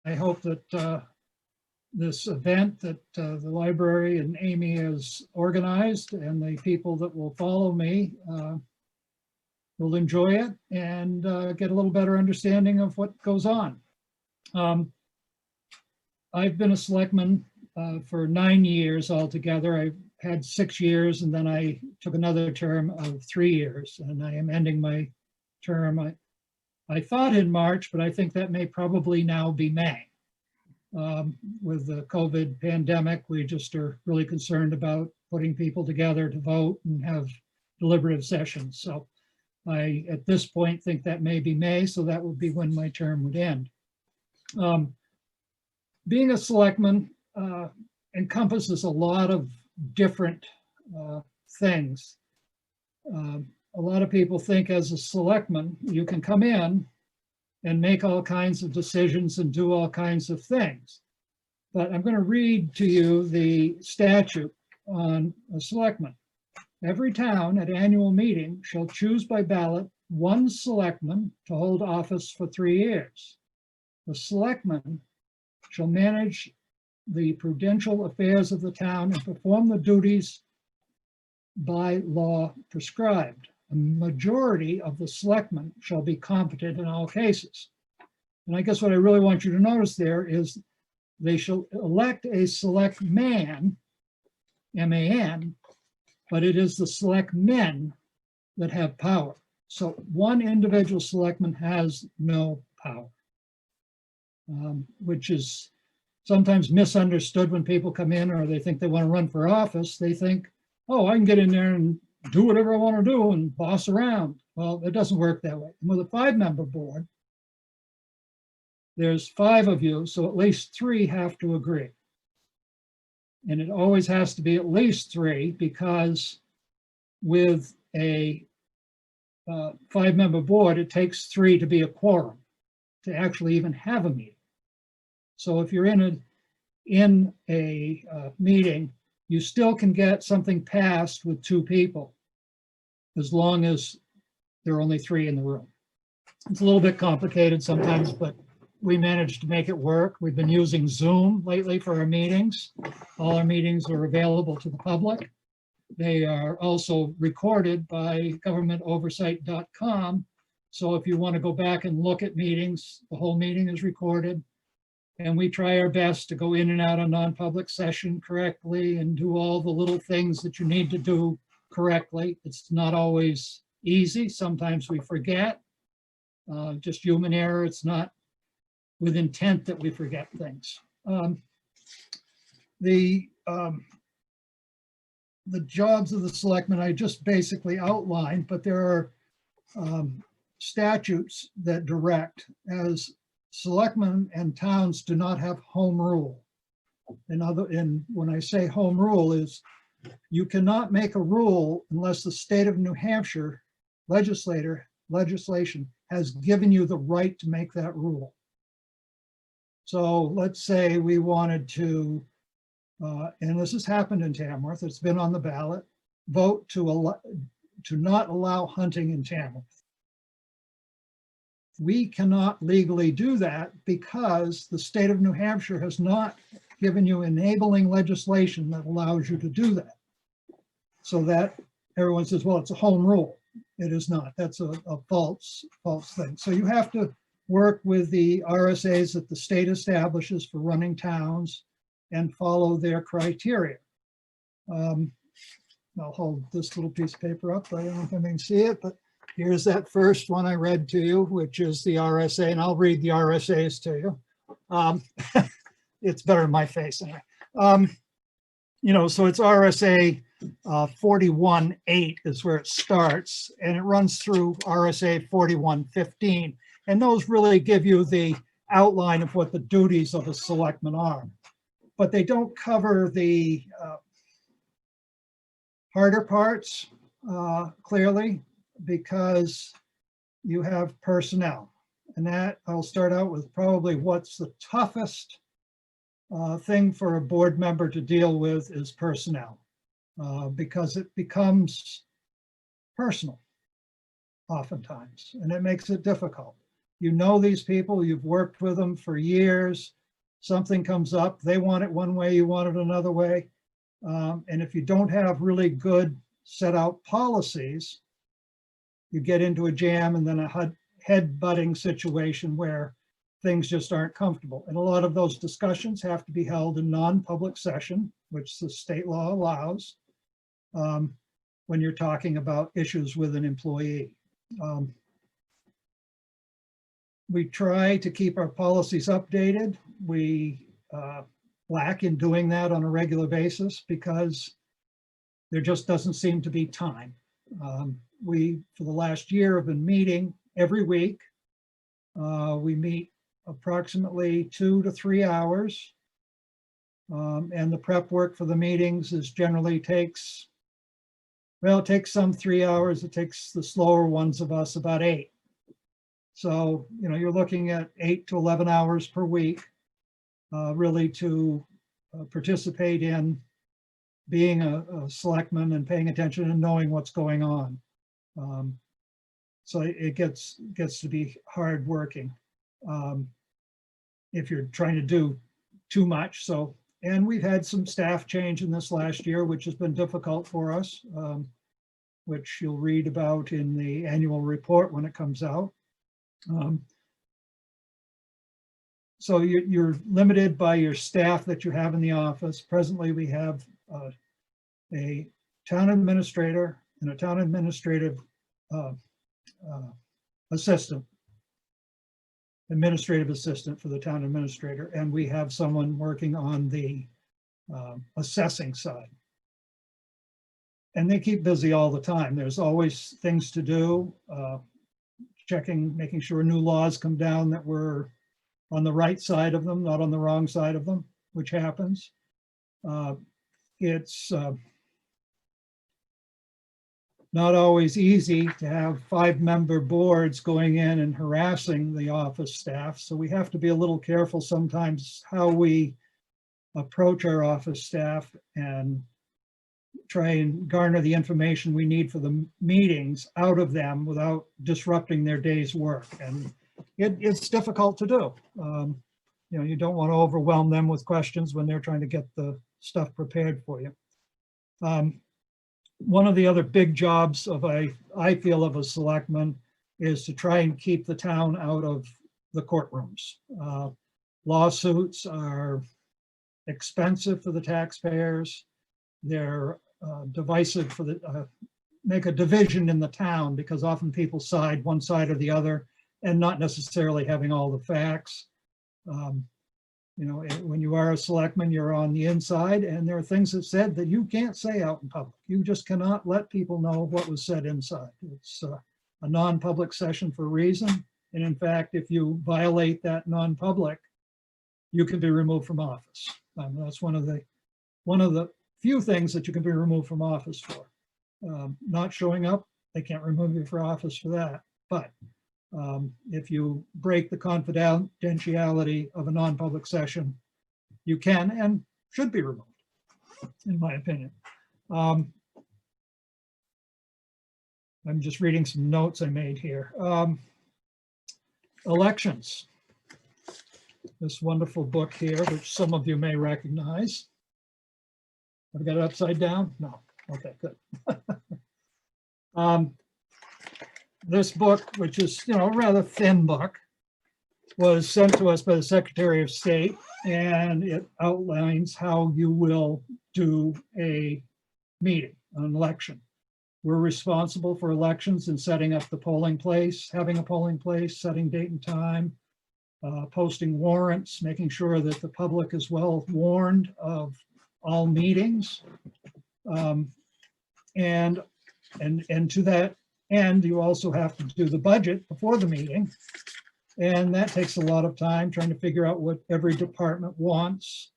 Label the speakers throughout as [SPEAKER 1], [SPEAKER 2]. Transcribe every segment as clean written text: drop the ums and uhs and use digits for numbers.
[SPEAKER 1] I hope that this event that the library and Amy has organized and the people that will follow me will enjoy it and get a little better understanding of what goes on. I've been a selectman for 9 years altogether. I've had 6 years and then I took another term of 3 years and I am ending my term. I thought in March, but I think that may probably now be May. With the COVID pandemic, we just are really concerned about putting people together to vote and have deliberative sessions. So I, at this point, think that may be May, so that would be when my term would end. Being a selectman encompasses a lot of different things. A lot of people think as a selectman, you can come in and make all kinds of decisions and do all kinds of things. But I'm going to read to you the statute on a selectman. Every town at annual meeting shall choose by ballot one selectman to hold office for 3 years. The selectman shall manage the prudential affairs of the town and perform the duties by law prescribed. A majority of the selectmen shall be competent in all cases. And I guess what I really want you to notice there is they shall elect a selectman, M-A-N, but it is the selectmen that have power. So one individual selectman has no power, which is sometimes misunderstood when people come in or they think they want to run for office. They think, oh, I can get in there and do whatever I want to do and boss around. Well, it doesn't work that way. And with a 5-member board, there's 5 of you, so at least 3 have to agree. And it always has to be at least 3 because with a 5-member board, it takes 3 to be a quorum to actually even have a meeting. So if you're in a meeting, you still can get something passed with 2 people as long as there are only 3 in the room. It's a little bit complicated sometimes, but we managed to make it work. We've been using Zoom lately for our meetings. All our meetings are available to the public. They are also recorded by governmentoversight.com. So if you want to go back and look at meetings, the whole meeting is recorded. And we try our best to go in and out of non-public session correctly and do all the little things that you need to do correctly. It's not always easy. Sometimes we forget, just human error. It's not with intent that we forget things. The jobs of the selectmen I just basically outlined, but there are statutes that direct as selectmen and towns do not have home rule. And when I say home rule is you cannot make a rule unless the state of New Hampshire legislation has given you the right to make that rule. So let's say we wanted to, and this has happened in Tamworth, it's been on the ballot, vote to not allow hunting in Tamworth. We cannot legally do that because the state of New Hampshire has not given you enabling legislation that allows you to do that. So that everyone says, well, it's a home rule. It is not. That's a false thing. So you have to work with the RSAs that the state establishes for running towns and follow their criteria. I'll hold this little piece of paper up. I don't know if I can see it, but here's that first one I read to you, which is the RSA, and I'll read the RSAs to you. It's better in my face anyway. So it's RSA 41.8 is where it starts, and it runs through RSA 41.15. And those really give you the outline of what the duties of a selectman are. But they don't cover the harder parts clearly, because you have personnel. And that I'll start out with probably what's the toughest thing for a board member to deal with is personnel, because it becomes personal oftentimes, and it makes it difficult. You know these people, you've worked with them for years. Something comes up, they want it one way, you want it another way. And if you don't have really good set out policies, you get into a jam and then a head-butting situation where things just aren't comfortable. And a lot of those discussions have to be held in non-public session, which the state law allows, when you're talking about issues with an employee. We try to keep our policies updated. We lack in doing that on a regular basis because there just doesn't seem to be time. We, for the last year, have been meeting every week. We meet approximately 2 to 3 hours. And the prep work for the meetings is generally takes, well, it takes some 3 hours. It takes the slower ones of us about 8. So, you know, you're looking at 8 to 11 hours per week, really to participate in being a selectman and paying attention and knowing what's going on. So it gets to be hard working if you're trying to do too much. So, and we've had some staff change in this last year, which has been difficult for us, which you'll read about in the annual report when it comes out. So you're limited by your staff that you have in the office. Presently, we have a town administrator and a town administrative administrative assistant for the town administrator, and we have someone working on the assessing side. And they keep busy all the time. There's always things to do, checking, making sure new laws come down that we're on the right side of them, not on the wrong side of them, which happens. It's not always easy to have 5-member boards going in and harassing the office staff. So we have to be a little careful sometimes how we approach our office staff and try and garner the information we need for the meetings out of them without disrupting their day's work. And it's difficult to do. You know, you don't want to overwhelm them with questions when they're trying to get the stuff prepared for you. One of the other big jobs of I feel of a selectman is to try and keep the town out of the courtrooms. Lawsuits are expensive for the taxpayers. They're divisive for the, make a division in the town because often people side one side or the other and not necessarily having all the facts. You know, when you are a selectman, you're on the inside and there are things that said that you can't say out in public. You just cannot let people know what was said inside. It's a non-public session for a reason. And in fact, if you violate that non-public, you can be removed from office. That's one of the few things that you can be removed from office for. Not showing up, they can't remove you from office for that. But if you break the confidentiality of a non-public session, you can and should be removed, in my opinion. I'm just reading some notes I made here. Elections. This wonderful book here, which some of you may recognize. I've got it upside down? No. Okay, good. This book, which is, you know, a rather thin book, was sent to us by the Secretary of State, and it outlines how you will do a meeting, an election. We're responsible for elections and setting up the polling place, having a polling place, setting date and time, posting warrants, making sure that the public is well warned of all meetings. And to that end, you also have to do the budget before the meeting. And that takes a lot of time trying to figure out what every department wants.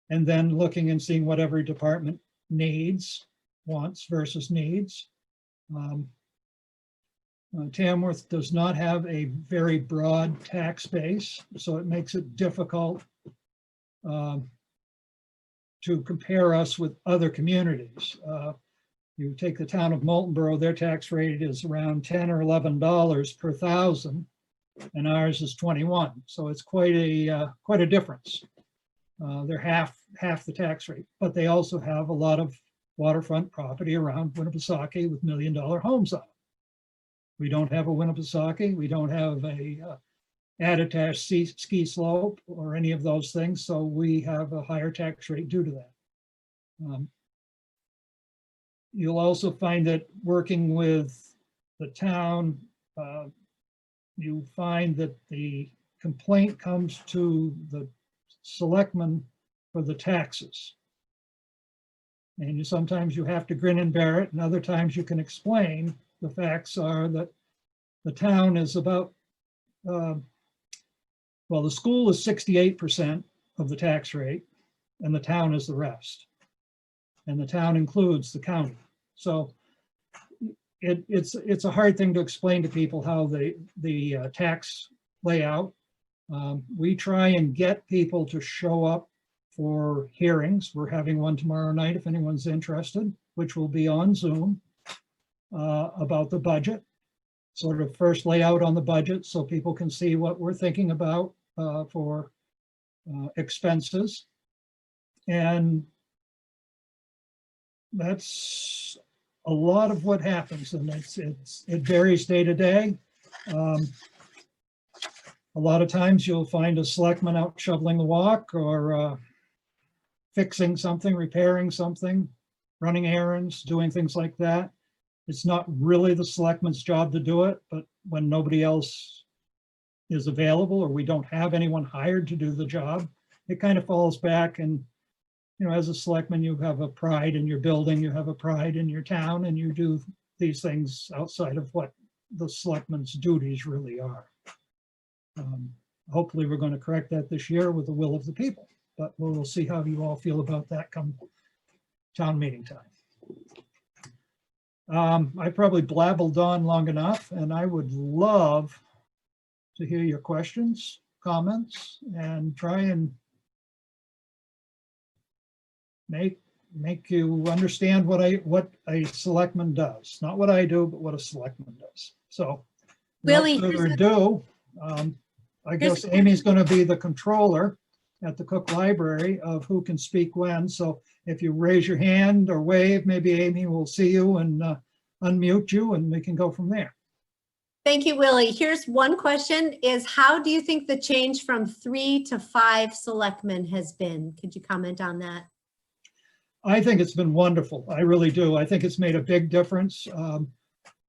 [SPEAKER 1] And then looking and seeing what every department needs, wants versus needs. Tamworth does not have a very broad tax base, so it makes it difficult to compare us with other communities. You take the town of Moultonborough, their tax rate is around $10 or $11 per thousand. and ours is 21. So it's quite a difference. They're half the tax rate, but they also have a lot of waterfront property around Winnipesaukee with $1 million homes on it. We don't have a Winnipesaukee. We don't have a attached ski slope or any of those things. So we have a higher tax rate due to that. You'll also find that working with the town, you find that the complaint comes to the selectmen for the taxes. And sometimes you have to grin and bear it, and other times you can explain. The facts are that the town is about, well, the school is 68% of the tax rate, and the town is the rest. And the town includes the county. So it's a hard thing to explain to people how the tax layout. We try and get people to show up for hearings. We're having one tomorrow night if anyone's interested, which will be on Zoom, about the budget, sort of first layout on the budget so people can see what we're thinking about for expenses. And that's a lot of what happens, and it varies day to day. A lot of times you'll find a selectman out shoveling the walk or fixing something, repairing something, running errands, doing things like that. It's not really the selectman's job to do it, but when nobody else is available or we don't have anyone hired to do the job, it kind of falls back. And, you know, as a selectman, you have a pride in your building, you have a pride in your town, and you do these things outside of what the selectman's duties really are. Hopefully we're going to correct that this year with the will of the people, but we'll see how you all feel about that come town meeting time. I probably blabbled on long enough, and I would love to hear your questions, comments, and try and make you understand what a selectman does. Not what I do, but what a selectman does. So
[SPEAKER 2] Willie,
[SPEAKER 1] without further ado, I guess Amy's going to be the controller at the Cook Library of who can speak when. So if you raise your hand or wave, maybe Amy will see you and unmute you, and we can go from there.
[SPEAKER 2] Thank you, Willie. Here's one question is, how do you think the change from 3 to 5 selectmen has been? Could you comment on that?
[SPEAKER 1] I think it's been wonderful. I really do. I think it's made a big difference.